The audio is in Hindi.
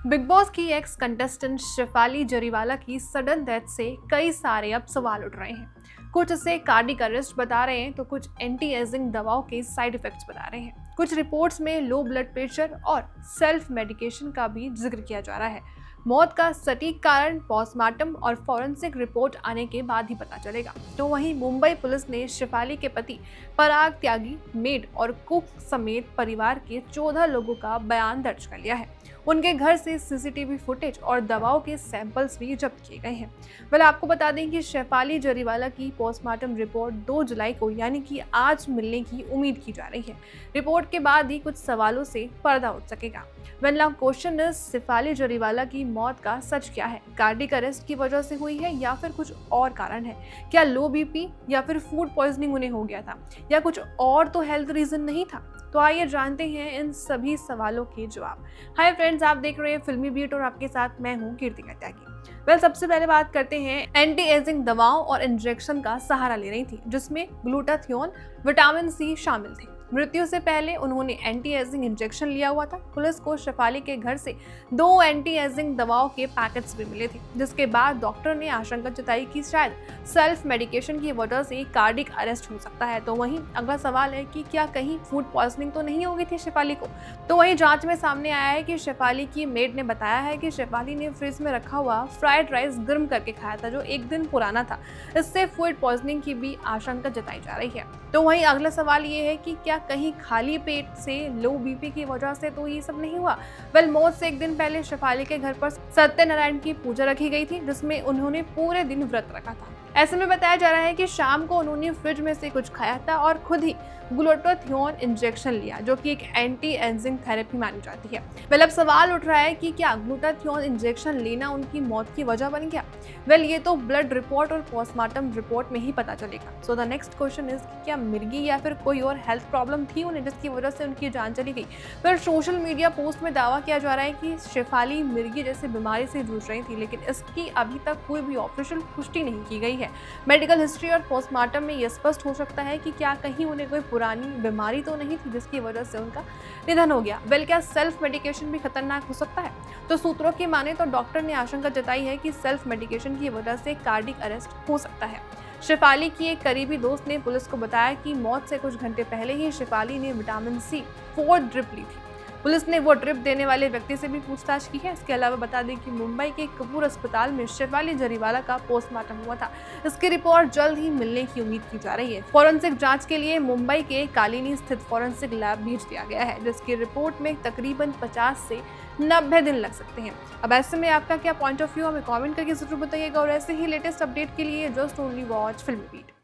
बिग बॉस की एक्स कंटेस्टेंट शेफाली जरीवाला की सडन डेथ से कई सारे अब सवाल उठ रहे हैं। कुछ इसे कार्डिक अरेस्ट बता रहे हैं तो कुछ एंटी एजिंग दवाओं के साइड इफेक्ट्स बता रहे हैं। कुछ रिपोर्ट्स में लो ब्लड प्रेशर और सेल्फ मेडिकेशन का भी जिक्र किया जा रहा है। मौत का सटीक कारण पोस्टमार्टम और फॉरेंसिक रिपोर्ट आने के बाद ही पता चलेगा। तो वहीं मुंबई पुलिस ने शेफाली के पति पराग त्यागी, मेड और कुक समेत परिवार के 14 लोगों का बयान दर्ज कर लिया है। उनके घर से सीसीटीवी फुटेज और दवाओं के सैंपल्स भी जब्त किए गए हैं। आपको बता दें कि शेफाली जरीवाला की पोस्टमार्टम रिपोर्ट 2 जुलाई को यानी कि आज मिलने की उम्मीद की जा रही है। रिपोर्ट के बाद ही कुछ सवालों से पर्दा उठ सकेगा। Now question is, Shefali Jariwala की मौत का सच क्या है? कार्डिक अरेस्ट की वजह से हुई है या फिर कुछ और कारण है? क्या लो बीपी या फिर फूड पॉइजनिंग उन्हें हो गया था या कुछ और तो हेल्थ रीजन नहीं था? तो आइए जानते हैं इन सभी सवालों के जवाब। हाय फ्रेंड्स, आप देख रहे हैं फिल्मी बीट और आपके साथ मैं हूं कीर्तिका त्यागी। सबसे पहले बात करते हैं, एंटी एजिंग दवाओं और इंजेक्शन का सहारा ले रही थी जिसमें ग्लूटाथियोन, विटामिन सी शामिल थे। मृत्यु से पहले उन्होंने एंटी एजिंग इंजेक्शन लिया हुआ था। पुलिस को शेफाली के घर से 2 एंटी एजिंग दवाओं के पैकेट्स भी मिले थे, जिसके बाद डॉक्टर ने आशंका जताई कि शायद सेल्फ मेडिकेशन की वजह से कार्डिक अरेस्ट हो सकता है। तो वहीं अगला सवाल है कि क्या कहीं फूड पॉइजनिंग तो नहीं हो गई थी शेफाली को? तो वहीं जांच में सामने आया है कि शेफाली की मेड ने बताया है कि शेफाली ने फ्रिज में रखा हुआ फ्राइड राइस गर्म करके खाया था जो 1 दिन पुराना था। इससे फूड पॉइजनिंग की भी आशंका जताई जा रही है। तो वहीं अगला सवाल ये है कि क्या कहीं खाली पेट से लो बीपी की वजह से तो ये सब नहीं हुआ? मौत से 1 दिन पहले शेफाली के घर पर सत्यनारायण की पूजा रखी गई थी जिसमें उन्होंने पूरे दिन व्रत रखा था। ऐसे में बताया जा रहा है कि शाम को उन्होंने फ्रिज में से कुछ खाया था और खुद ही ग्लूटाथियोन इंजेक्शन लिया जो कि एक एंटी एजिंग थेरेपी मानी जाती है। अब सवाल उठ रहा है कि क्या ग्लूटाथियोन इंजेक्शन लेना उनकी मौत की वजह बन गया? ये तो ब्लड रिपोर्ट और पोस्टमार्टम रिपोर्ट में ही पता चलेगा। So the next question is, क्या मिर्गी या फिर कोई और हेल्थ प्रॉब्लम थी उन्हें जिसकी वजह से उनकी जान चली गई? सोशल मीडिया पोस्ट में दावा किया जा रहा है कि शेफाली मिर्गी जैसी बीमारी से जूझ रही थी, लेकिन इसकी अभी तक कोई भी ऑफिशियल पुष्टि नहीं की गई है। मेडिकल हिस्ट्री और पोस्टमार्टम में यह स्पष्ट हो सकता है कि क्या कहीं उन्हें कोई पुरानी बीमारी तो नहीं थी जिसकी वजह से उनका निधन हो गया। क्या सेल्फ मेडिकेशन भी खतरनाक हो सकता है? तो सूत्रों की माने तो डॉक्टर ने आशंका जताई है कि सेल्फ मेडिकेशन की वजह से कार्डिक अरेस्ट हो सकता है। शेफाली की एक करीबी दोस्त ने पुलिस को बताया कि मौत से कुछ घंटे पहले ही शेफाली ने विटामिन सी 4 ड्रिप ली थी। पुलिस ने वो ड्रिप देने वाले व्यक्ति से भी पूछताछ की है। इसके अलावा बता दें कि मुंबई के कपूर अस्पताल में शेफाली जरीवाला का पोस्टमार्टम हुआ था। इसकी रिपोर्ट जल्द ही मिलने की उम्मीद की जा रही है। फॉरेंसिक जांच के लिए मुंबई के कालिनी स्थित फॉरेंसिक लैब भेज दिया गया है जिसकी रिपोर्ट में तकरीबन 50 से 90 दिन लग सकते हैं। अब ऐसे में आपका क्या पॉइंट ऑफ व्यू, हमें कमेंट करके जरूर बताइएगा और ऐसे ही लेटेस्ट अपडेट के लिए जस्ट ओनली वॉच फिल्मी बीट।